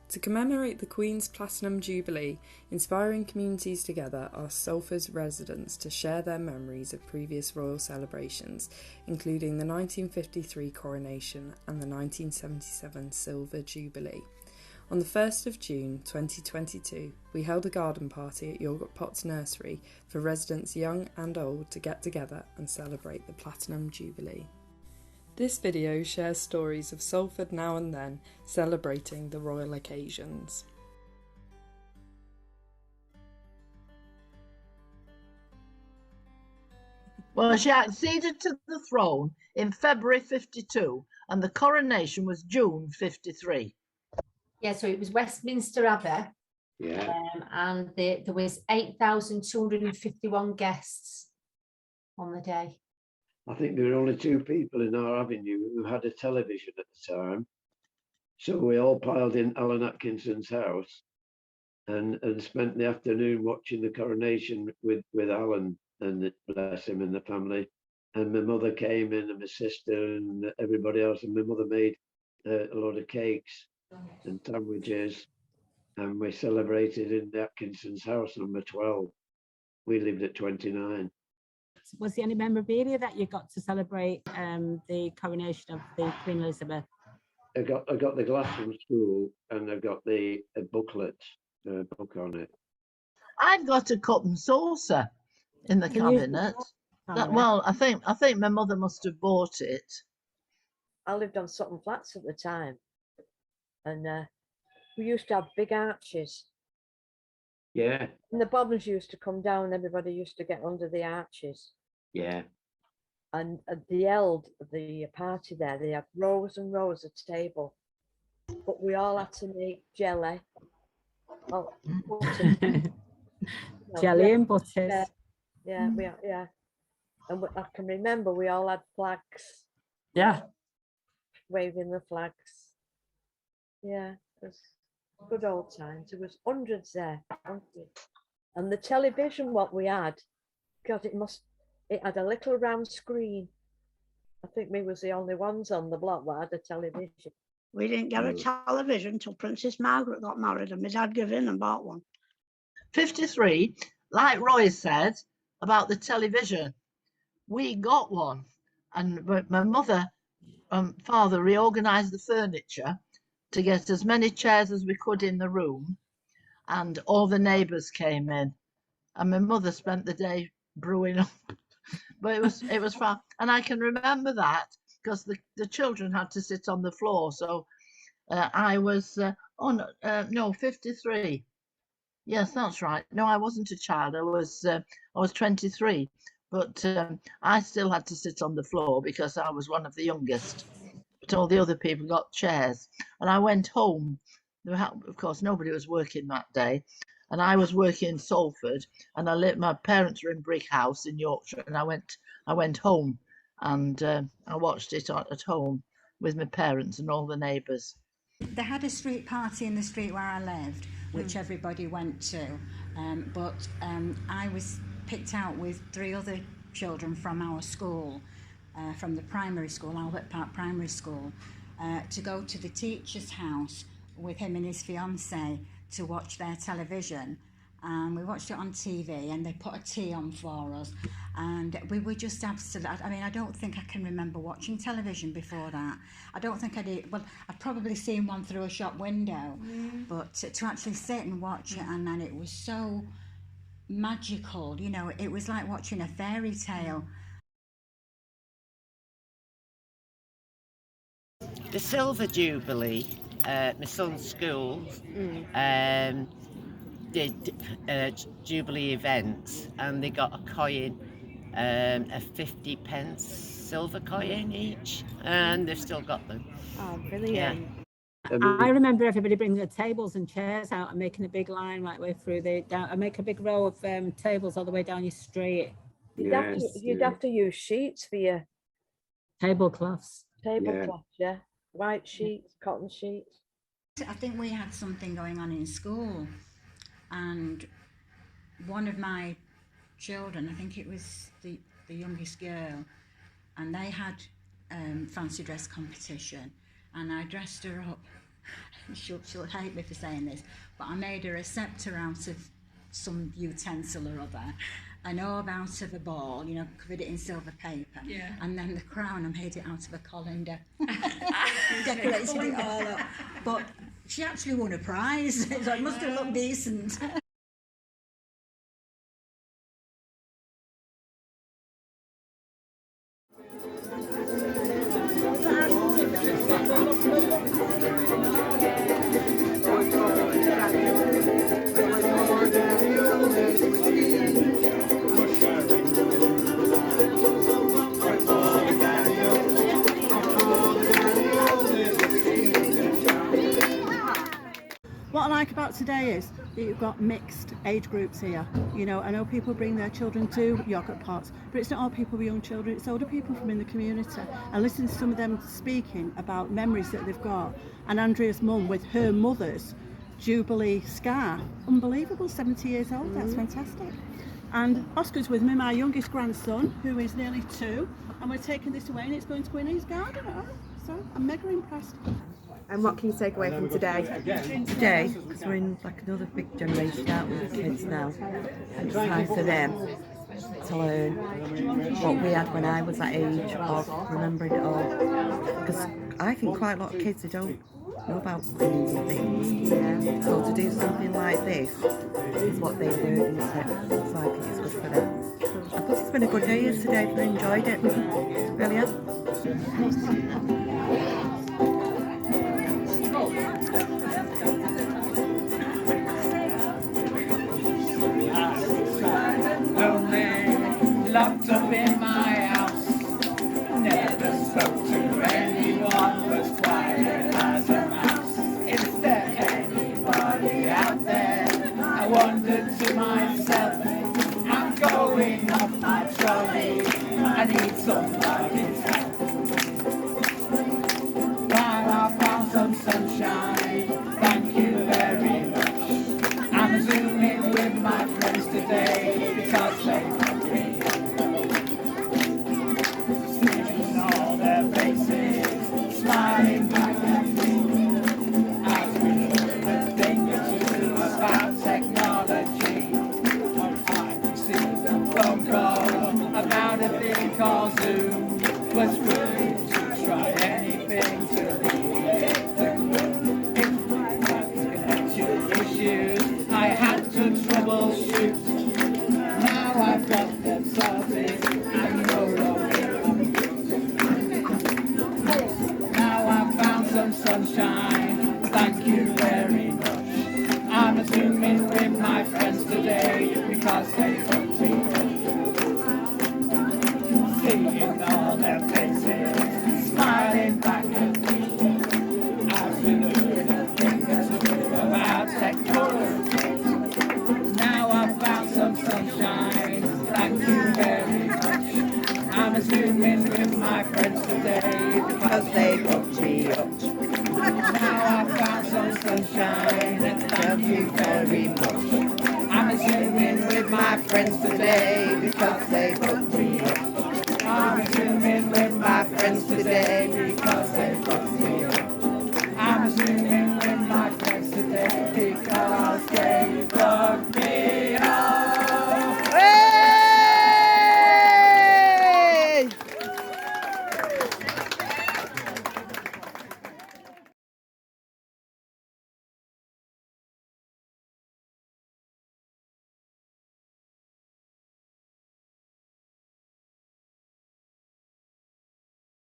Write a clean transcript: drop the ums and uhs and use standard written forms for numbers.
To commemorate the Queen's Platinum Jubilee, inspiring communities together asked Salford's residents to share their memories of previous royal celebrations, including the 1953 Coronation and the 1977 Silver Jubilee. On the 1st of June 2022, we held a garden party at Yogurt Pots Nursery for residents young and old to get together and celebrate the Platinum Jubilee. This video shares stories of Salford now and then celebrating the royal occasions. Well, she acceded to the throne in February 52 and the coronation was June 53. Yeah, so it was Westminster Abbey. Yeah. And there was 8,251 guests on the day. I think there were only 2 people in our avenue who had a television at the time. So we all piled in Alan Atkinson's house and spent the afternoon watching the coronation with Alan, and bless him, and the family. And my mother came in, and my sister and everybody else, and my mother made a lot of cakes and sandwiches, and we celebrated in the Atkinson's house, number 12. We lived at 29. Was there any memorabilia that you got to celebrate the coronation of the Queen Elizabeth? I got the glass from school, and I got the booklet, book on it. I've got a cup and saucer in the cabinet. Well, I think my mother must have bought it. I lived on Sutton Flats at the time, and we used to have big arches. Yeah. And the bombers used to come down, everybody used to get under the arches. Yeah. And the party there, they had rows and rows of table. But we all had to make jelly. Oh, jelly and butters. Yeah, yeah. And I can remember we all had flags. Yeah. Waving the flags. Yeah, it was good old times. There was hundreds there, hundreds. And the television, what we had, God, it had a little round screen. I think we was the only ones on the block that had a television. We didn't get a television until Princess Margaret got married, and my dad gave in and bought one. 53, like Roy said about the television, we got one, and my mother and father reorganized the furniture to get as many chairs as we could in the room, and all the neighbors came in, and my mother spent the day brewing up. But it was fun, and I can remember that because the children had to sit on the floor. So I was 53. Yes, that's right. No, I wasn't a child. I was 23, but I still had to sit on the floor because I was one of the youngest. But all the other people got chairs, and I went home. Of course, nobody was working that day, and I was working in Salford, and my parents were in Brick House in Yorkshire, and I went home, and I watched it at home with my parents and all the neighbours. They had a street party in the street where I lived, which everybody went to, but I was picked out with 3 other children from our school, from the primary school, Albert Park Primary School, to go to the teacher's house with him and his fiancée to watch their television. We watched it on TV, and they put a tea on for us, and we were just absolutely, I mean, I don't think I can remember watching television before that. I don't think I did. Well, I've probably seen one through a shop window, but to actually sit and watch it, and then it was so magical, you know, it was like watching a fairy tale. The Silver Jubilee, my son's school did Jubilee events, and they got a coin, a 50 pence silver coin each, and they've still got them. Oh, brilliant. Yeah. I remember everybody bringing their tables and chairs out and making a big line right way through and make a big row of tables all the way down your street. You'd have to use sheets for your tablecloths. Yeah. White sheets, cotton sheets. I think we had something going on in school, and one of my children, I think it was the youngest girl, and they had fancy dress competition, and I dressed her up she'll hate me for saying this, but I made her a sceptre out of some utensil or other, an orb out of a ball, you know, covered it in silver paper, and then the crown, I made it out of a colander. Decorated it all up. But she actually won a prize, so it must have looked decent. What I like about today is that you've got mixed age groups here. You know, I know people bring their children to Yogurt Pots, but it's not all people with young children, it's older people from in the community. And listening to some of them speaking about memories that they've got. And Andrea's mum with her mother's Jubilee scarf. Unbelievable, 70 years old, that's fantastic. And Oscar's with me, my youngest grandson, who is nearly 2, and we're taking this away and it's going to go in his garden. So I'm mega impressed. And what can you take away from today? Today, because we're in like another big generation out with the kids now, and it's time for them to learn what we had when I was that age of remembering it all. Because I think quite a lot of kids who don't know about queens and things. Yeah. So to do something like this is what they learn, isn't it? So I think it's good for them. I thought it's been a good day here today. I've enjoyed it. Really have. Locked up in my house, never spoke to anyone, was quiet as a mouse. Is there anybody out there? I wondered to myself, I'm going off my trolley, I need somebody's help. Now I found some sunshine, thank you very much. I'm zooming with my friends today, because they smiling back at me as we learn a thing or two about technology. I received a phone call about a thing called Zoom. Was willing to try anything to alleviate the gloom. If I had connection issues, I had to troubleshoot. Now I've got them sorted and no longer some sunshine, thank you very much. I'm zooming with my friends today because they want me. Seeing all their faces, smiling back at me. As we learn a thing or two about technology. Now I've found some sunshine, thank you very much. I'm zooming with my friends today because they want me up. Now I've found some sunshine and thank you very much. I'm zooming with my friends today because they put me up. I'm zooming with my friends today